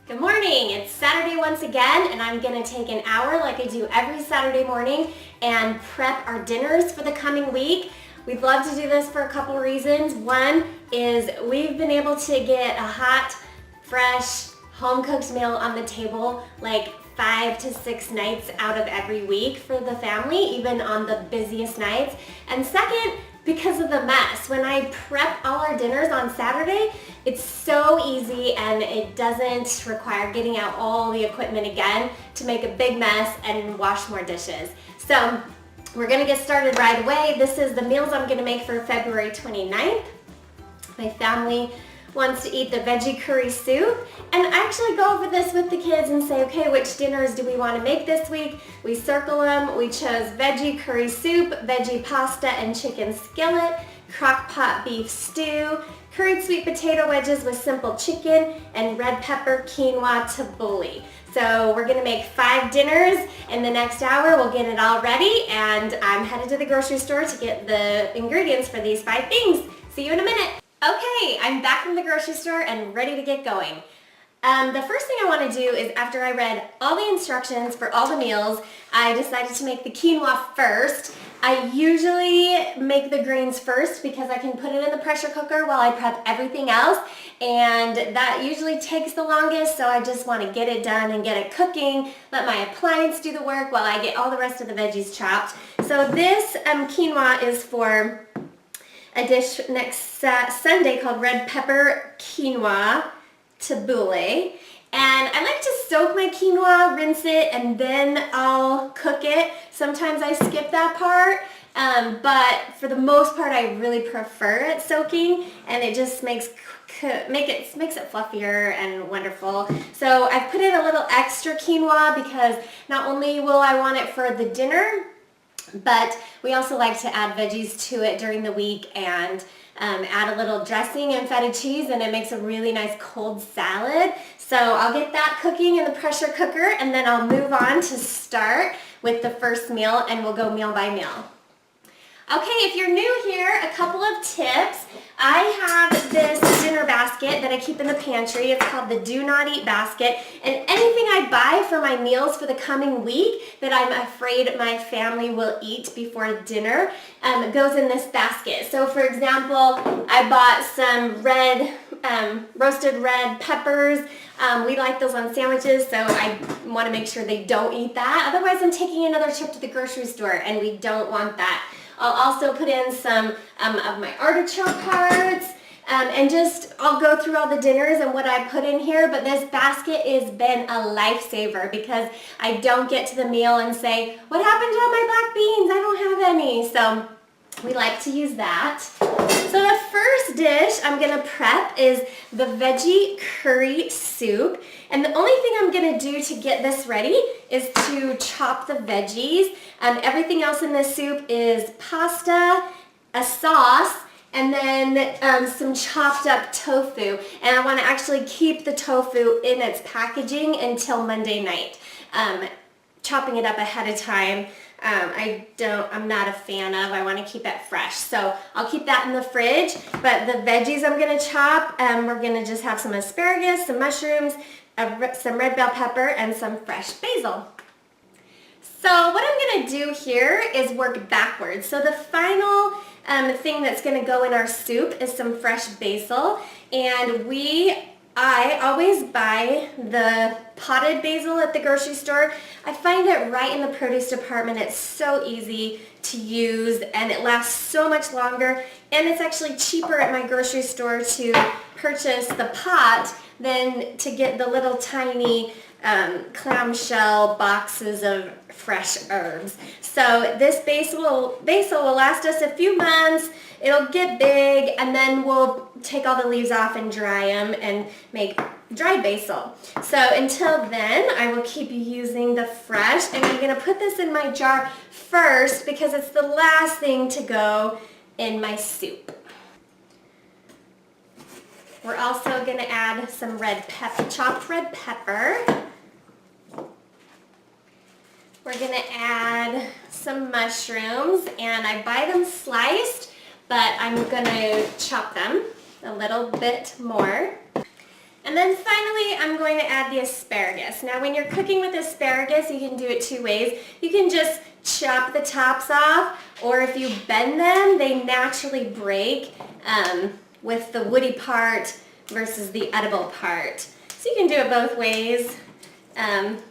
Good morning, it's Saturday once again, and I'm gonna take an hour like I do every Saturday morning and prep our dinners for the coming week. We'd love to do this for a couple reasons. One is we've been able to get a hot, fresh, home-cooked meal on the table like 5 to 6 nights out of every week for the family, even on the busiest nights. And second, because of the mess. When I prep all our dinners on Saturday, it's so easy and it doesn't require getting out all the equipment again to make a big mess and wash more dishes. So we're gonna get started right away. This is the meals I'm gonna make for February 29th. My family wants to eat the veggie curry soup, and I actually go over this with the kids and say, okay, which dinners do we want to make this week? We circle them. We chose veggie curry soup, veggie pasta and chicken skillet, crock pot beef stew, curried sweet potato wedges with simple chicken, and red pepper quinoa tabbouleh. So we're gonna make 5 dinners. In the next hour, we'll get it all ready, and I'm headed to the grocery store to get the ingredients for these 5 things. See you in a minute. Okay, I'm back from the grocery store and ready to get going. The first thing I want to do is, after I read all the instructions for all the meals, I decided to make the quinoa first. I usually make the grains first because I can put it in the pressure cooker while I prep everything else, and that usually takes the longest, so I just want to get it done and get it cooking, let my appliance do the work while I get all the rest of the veggies chopped. So this quinoa is for a dish next Sunday called red pepper quinoa tabbouleh, and I like to soak my quinoa, rinse it, and then I'll cook it. Sometimes I skip that part, but for the most part I really prefer it soaking, and it just makes it fluffier and wonderful. So I've put in a little extra quinoa because not only will I want it for the dinner, but we also like to add veggies to it during the week and add a little dressing and feta cheese, and it makes a really nice cold salad. So I'll get that cooking in the pressure cooker, and then I'll move on to start with the first meal, and we'll go meal by meal. Okay, if you're new here, a couple of tips. I have this dinner basket that I keep in the pantry. It's called the Do Not Eat basket, and anything I buy for my meals for the coming week that I'm afraid my family will eat before dinner goes in this basket. So for example, I bought some roasted red peppers. We like those on sandwiches, so I want to make sure they don't eat that. Otherwise, I'm taking another trip to the grocery store, and we don't want that. I'll also put in some of my artichoke hearts, and I'll go through all the dinners and what I put in here, but this basket has been a lifesaver because I don't get to the meal and say, what happened to all my black beans? I don't have any. So we like to use that. So the first dish I'm gonna prep is the veggie curry soup. And the only thing I'm gonna do to get this ready is to chop the veggies. Everything else in this soup is pasta, a sauce, and then some chopped up tofu. And I wanna actually keep the tofu in its packaging until Monday night. Chopping it up ahead of time, I'm not a fan of. I want to keep it fresh. So I'll keep that in the fridge. But the veggies I'm going to chop, we're going to just have some asparagus, some mushrooms, some red bell pepper, and some fresh basil. So what I'm going to do here is work backwards. So the final thing that's going to go in our soup is some fresh basil. And I always buy the potted basil at the grocery store. I find it right in the produce department. It's so easy to use, and it lasts so much longer, and it's actually cheaper at my grocery store to purchase the pot than to get the little tiny clamshell boxes of fresh herbs. So this basil will last us a few months. It'll get big, and then we'll take all the leaves off and dry them and make dried basil. So until then, I will keep using the fresh, and I'm going to put this in my jar first because it's the last thing to go in my soup. We're also going to add some chopped red pepper. We're going to add some mushrooms, and I buy them sliced, but I'm going to chop them a little bit more. And then finally, I'm going to add the asparagus. Now when you're cooking with asparagus, you can do it two ways. You can just chop the tops off, or if you bend them, they naturally break with the woody part versus the edible part. So you can do it both ways. And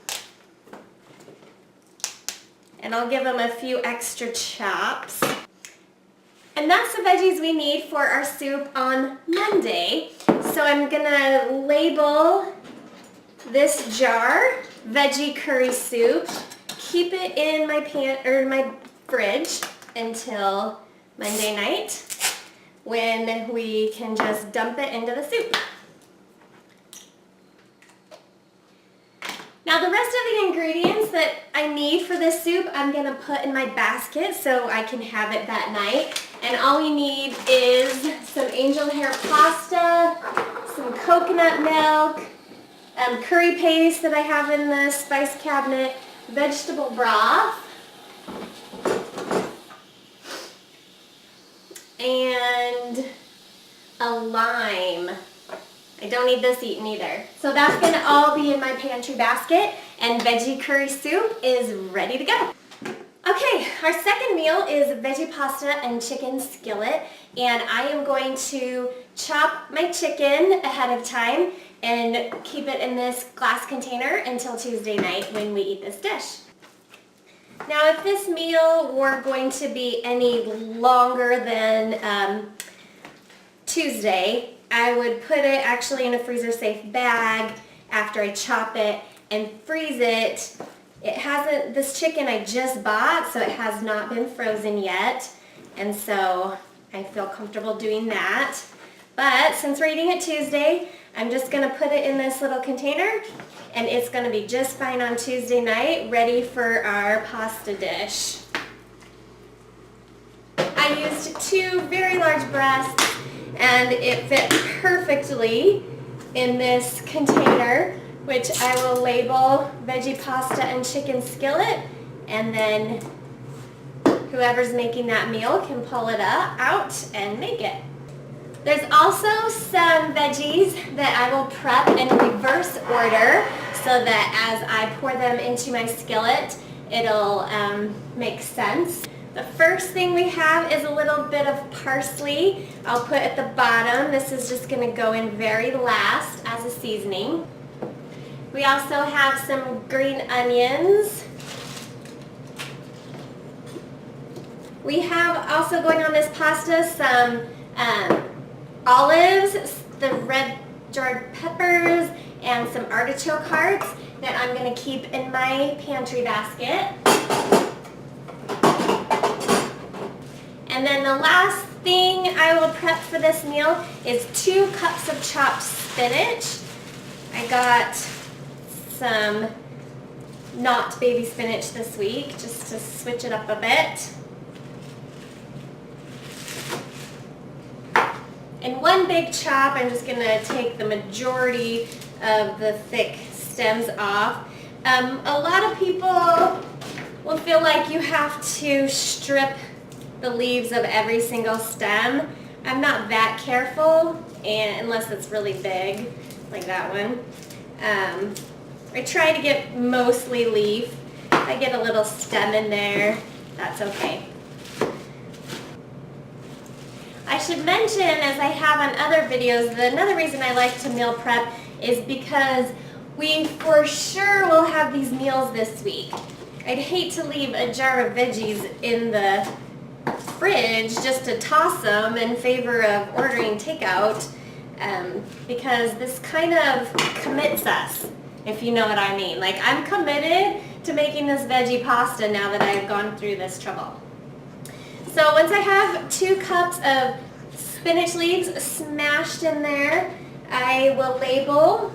I'll give them a few extra chops. And that's the veggies we need for our soup on Monday. So I'm gonna label this jar veggie curry soup, keep it in my fridge until Monday night when we can just dump it into the soup. Now the rest of the ingredients that I need for this soup I'm going to put in my basket so I can have it that night. And all we need is some angel hair pasta, some coconut milk, curry paste that I have in the spice cabinet, vegetable broth, and a lime. I don't need this eaten either. So that's going to all be in my pantry basket, and veggie curry soup is ready to go. Okay, our second meal is veggie pasta and chicken skillet, and I am going to chop my chicken ahead of time and keep it in this glass container until Tuesday night when we eat this dish. Now if this meal were going to be any longer than Tuesday, I would put it actually in a freezer safe bag after I chop it and freeze it. This chicken I just bought, so it has not been frozen yet, and so I feel comfortable doing that. But since we're eating it Tuesday, I'm just going to put it in this little container, and it's going to be just fine on Tuesday night, ready for our pasta dish. I used 2 very large breasts, and it fit perfectly in this container, which I will label veggie pasta and chicken skillet, and then whoever's making that meal can pull it out and make it. There's also some veggies that I will prep in reverse order so that as I pour them into my skillet, it'll make sense. The first thing we have is a little bit of parsley. I'll put at the bottom. This is just going to go in very last as a seasoning. We also have some green onions. We have also going on this pasta some olives, the red jarred peppers, and some artichoke hearts that I'm going to keep in my pantry basket. And then the last thing I will prep for this meal is 2 cups of chopped spinach. I got some not baby spinach this week just to switch it up a bit. In one big chop, I'm just going to take the majority of the thick stems off. A lot of people will feel like you have to strip the leaves of every single stem. I'm not that careful, and unless it's really big, like that one. I try to get mostly leaf. If I get a little stem in there, that's okay. I should mention, as I have on other videos, that another reason I like to meal prep is because we for sure will have these meals this week. I'd hate to leave a jar of veggies in the fridge just to toss them in favor of ordering takeout, because this kind of commits us, if you know what I mean. Like, I'm committed to making this veggie pasta now that I've gone through this trouble. So once I have 2 cups of spinach leaves smashed in there, I will label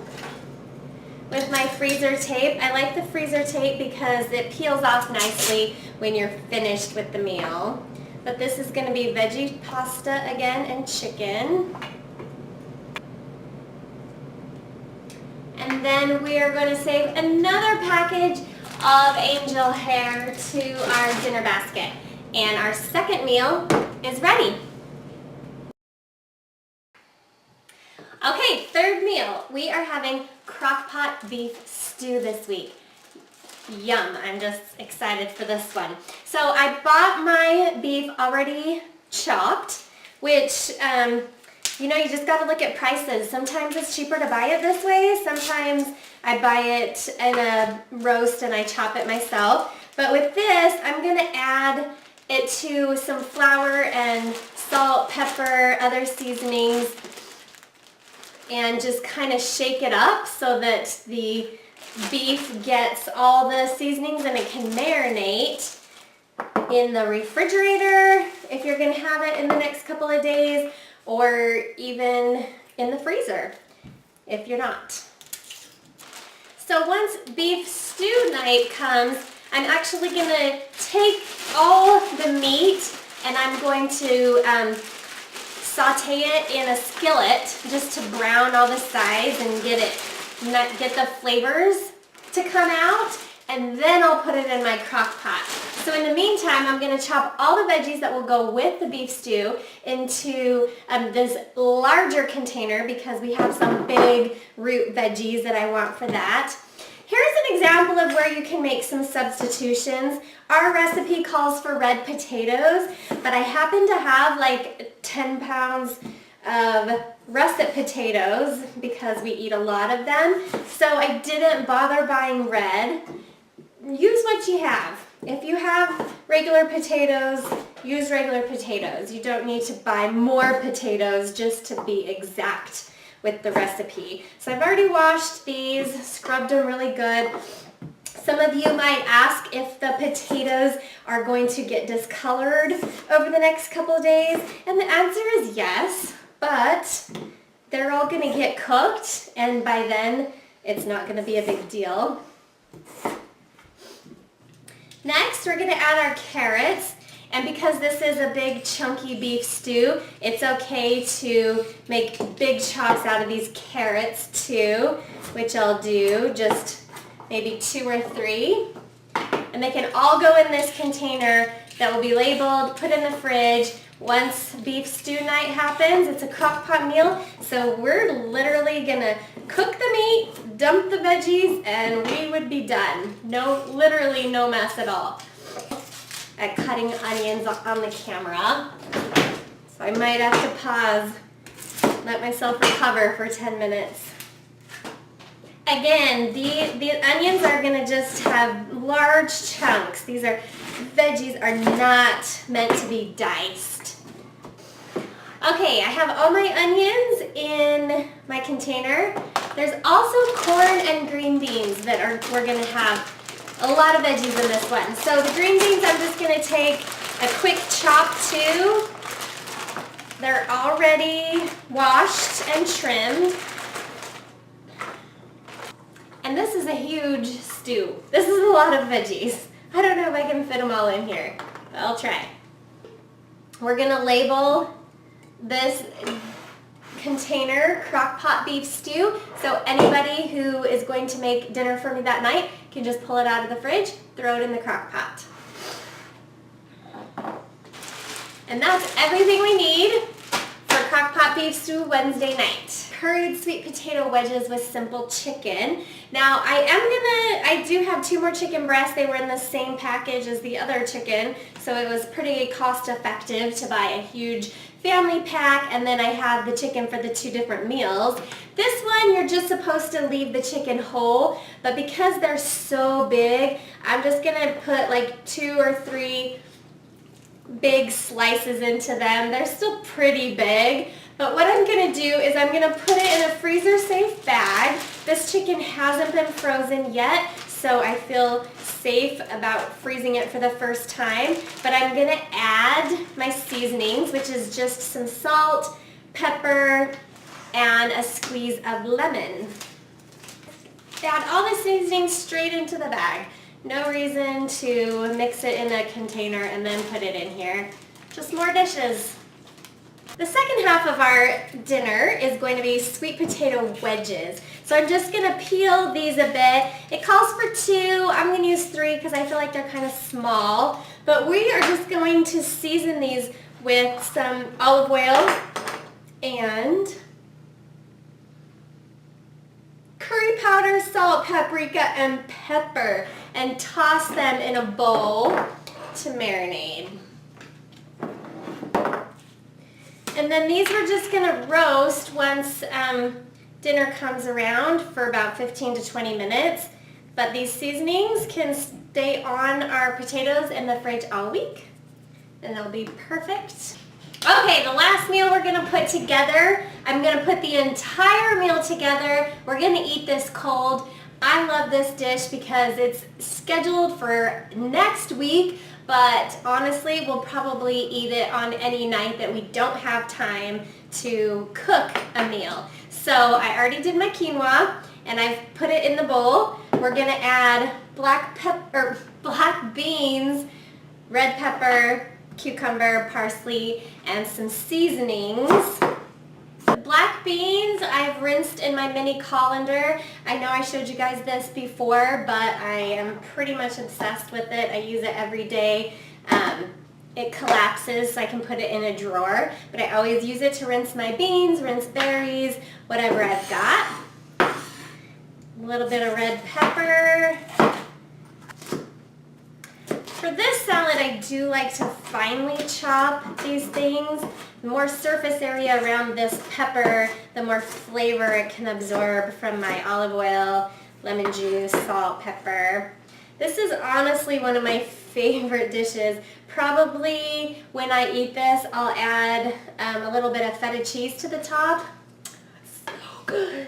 with my freezer tape. I like the freezer tape because it peels off nicely when you're finished with the meal. But this is going to be veggie pasta again and chicken. And then we are going to save another package of angel hair to our dinner basket. And our second meal is ready. Okay, third meal. We are having crock pot beef stew this week. Yum, I'm just excited for this one. So I bought my beef already chopped, which, you know, you just gotta look at prices. Sometimes it's cheaper to buy it this way. Sometimes I buy it in a roast and I chop it myself. But with this, I'm gonna add it to some flour and salt, pepper, other seasonings, and just kind of shake it up so that the beef gets all the seasonings and it can marinate in the refrigerator if you're going to have it in the next couple of days, or even in the freezer if you're not. So once beef stew night comes, I'm actually going to take all the meat and I'm going to saute it in a skillet just to brown all the sides and get the flavors to come out, and then I'll put it in my crock pot. So in the meantime, I'm going to chop all the veggies that will go with the beef stew into this larger container because we have some big root veggies that I want for that. Here's an example of where you can make some substitutions. Our recipe calls for red potatoes, but I happen to have like 10 pounds of russet potatoes because we eat a lot of them. So I didn't bother buying red. Use what you have. If you have regular potatoes, use regular potatoes. You don't need to buy more potatoes just to be exact with the recipe. So I've already washed these, scrubbed them really good. Some of you might ask if the potatoes are going to get discolored over the next couple of days, and the answer is yes, but they're all going to get cooked, and by then it's not going to be a big deal. Next, we're going to add our carrots. And because this is a big chunky beef stew, it's okay to make big chops out of these carrots too, which I'll do, just maybe 2 or 3. And they can all go in this container that will be labeled, put in the fridge. Once beef stew night happens, it's a crock pot meal, so we're literally gonna cook the meat, dump the veggies, and we would be done. Literally no mess at all. At cutting onions on the camera, so I might have to pause, let myself recover for 10 minutes. Again, the onions are going to just have large chunks. These veggies are not meant to be diced. Okay, I have all my onions in my container. There's also corn and green beans that we're going to have. A lot of veggies in this one. So the green beans, I'm just going to take a quick chop too. They're already washed and trimmed. And this is a huge stew. This is a lot of veggies. I don't know if I can fit them all in here, but I'll try. We're going to label this container crock pot beef stew, so anybody who is going to make dinner for me that night can just pull it out of the fridge, throw it in the crock pot. And that's everything we need for crock pot beef stew Wednesday night. Curried sweet potato wedges with simple chicken. Now I do have 2 more chicken breasts. They were in the same package as the other chicken, so it was pretty cost effective to buy a huge family pack, and then I have the chicken for the 2 different meals. This one, you're just supposed to leave the chicken whole, but because they're so big, I'm just gonna put like 2 or 3 big slices into them. They're still pretty big, but what I'm gonna do is I'm gonna put it in a freezer safe bag. This chicken hasn't been frozen yet, so I feel safe about freezing it for the first time, but I'm gonna add my seasonings, which is just some salt, pepper, and a squeeze of lemon. Add all the seasonings straight into the bag. No reason to mix it in a container and then put it in here. Just more dishes. The second half of our dinner is going to be sweet potato wedges. So I'm just going to peel these a bit. It calls for 2. I'm going to use 3 because I feel like they're kind of small. But we are just going to season these with some olive oil and powder, salt, paprika, and pepper, and toss them in a bowl to marinate. And then these we're just gonna roast once dinner comes around for about 15 to 20 minutes. But these seasonings can stay on our potatoes in the fridge all week, and they'll be perfect. Okay, the last meal we're gonna put together, I'm gonna put the entire meal together. We're gonna eat this cold. I love this dish because it's scheduled for next week, but honestly, we'll probably eat it on any night that we don't have time to cook a meal. So I already did my quinoa, and I've put it in the bowl. We're gonna add black beans, red pepper, cucumber, parsley, and some seasonings. The black beans I've rinsed in my mini colander. I know I showed you guys this before, but I am pretty much obsessed with it. I use it every day. It collapses so I can put it in a drawer, but I always use it to rinse my beans, rinse berries, whatever I've got. A little bit of red pepper. For this salad, I do like to finely chop these things. The more surface area around this pepper, the more flavor it can absorb from my olive oil, lemon juice, salt, pepper. This is honestly one of my favorite dishes. Probably when I eat this, I'll add a little bit of feta cheese to the top. So good.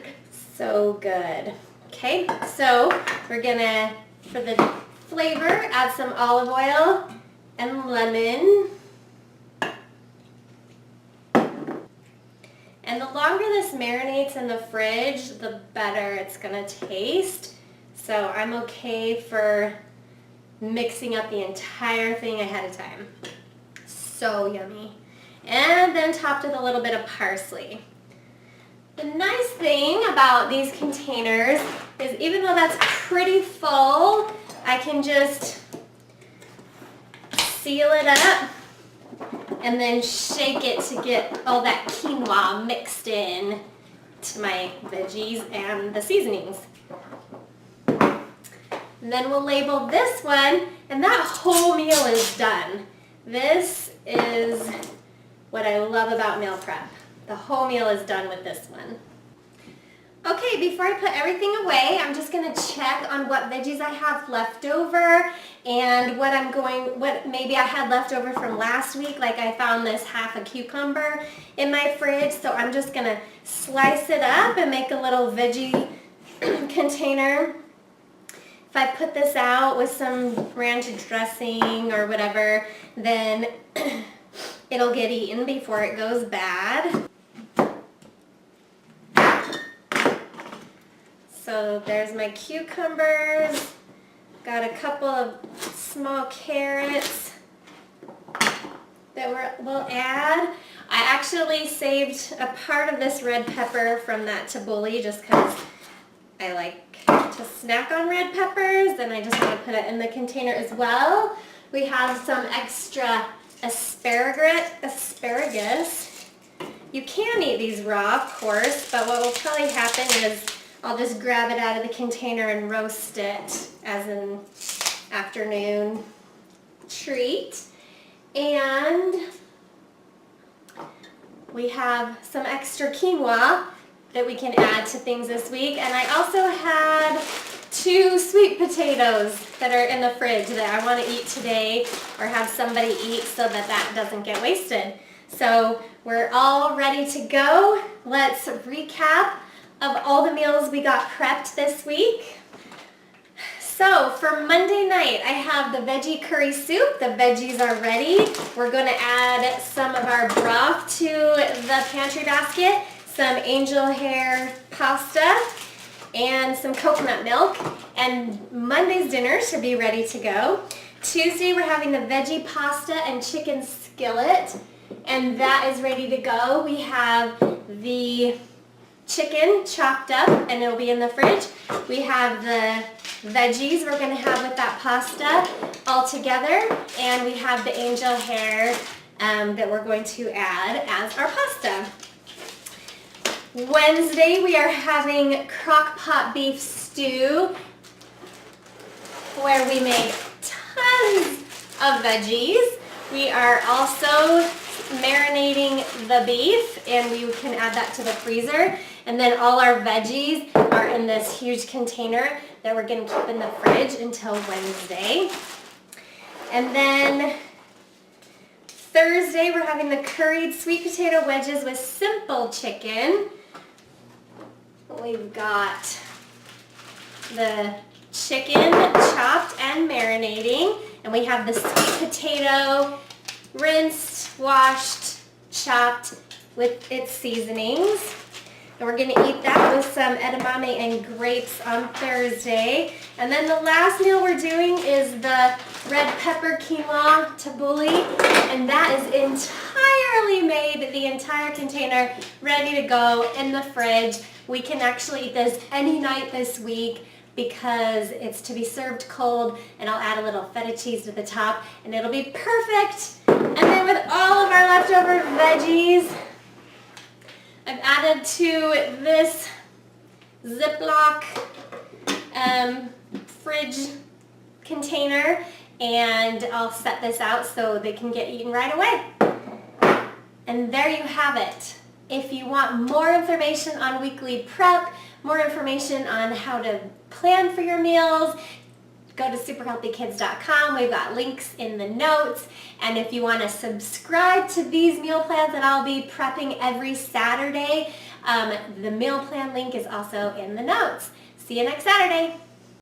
So good. Okay, so we're gonna, for the flavor, add some olive oil and lemon. And the longer this marinates in the fridge, the better it's gonna taste. So I'm okay for mixing up the entire thing ahead of time. So yummy. And then topped with a little bit of parsley. The nice thing about these containers is even though that's pretty full, I can just seal it up and then shake it to get all that quinoa mixed in to my veggies and the seasonings. And then we'll label this one, and that whole meal is done. This is what I love about meal prep. The whole meal is done with this one. Okay, before I put everything away, I'm just gonna check on what veggies I have left over and what maybe I had left over from last week. Like I found this half a cucumber in my fridge, so I'm just gonna slice it up and make a little veggie container. If I put this out with some ranch dressing or whatever, then it'll get eaten before it goes bad. So there's my cucumbers, got a couple of small carrots that we'll add. I actually saved a part of this red pepper from that tabbouleh just because I like to snack on red peppers, and I just want to put it in the container as well. We have some extra asparagus. You can eat these raw, of course, but what will probably happen is I'll just grab it out of the container and roast it as an afternoon treat. And we have some extra quinoa that we can add to things this week. And I also had 2 sweet potatoes that are in the fridge that I want to eat today or have somebody eat so that that doesn't get wasted. So we're all ready to go. Let's recap of all the meals we got prepped this week. So for Monday night, I have the veggie curry soup. The veggies are ready. We're going to add some of our broth to the pantry basket, some angel hair pasta, and some coconut milk. And Monday's dinner should be ready to go. Tuesday, we're having the veggie pasta and chicken skillet, and that is ready to go. We have the chicken chopped up, and it'll be in the fridge. We have the veggies we're going to have with that pasta all together, and we have the angel hair that we're going to add as our pasta. Wednesday, we are having crock pot beef stew, where we made tons of veggies. We are also marinating the beef, and we can add that to the freezer. And then all our veggies are in this huge container that we're going to keep in the fridge until Wednesday. And then Thursday, we're having the curried sweet potato wedges with simple chicken. We've got the chicken chopped and marinating, and we have the sweet potato rinsed, washed, chopped with its seasonings. And we're going to eat that with some edamame and grapes on Thursday. And then the last meal we're doing is the red pepper quinoa tabbouleh, and that is entirely made, the entire container, ready to go in the fridge. We can actually eat this any night this week because it's to be served cold, and I'll add a little feta cheese to the top, and it'll be perfect. And then with all of our leftover veggies, I've added to this Ziploc fridge container, and I'll set this out so they can get eaten right away. And there you have it. If you want more information on weekly prep, more information on how to plan for your meals, go to superhealthykids.com. We've got links in the notes. And if you want to subscribe to these meal plans that I'll be prepping every Saturday, the meal plan link is also in the notes. See you next Saturday.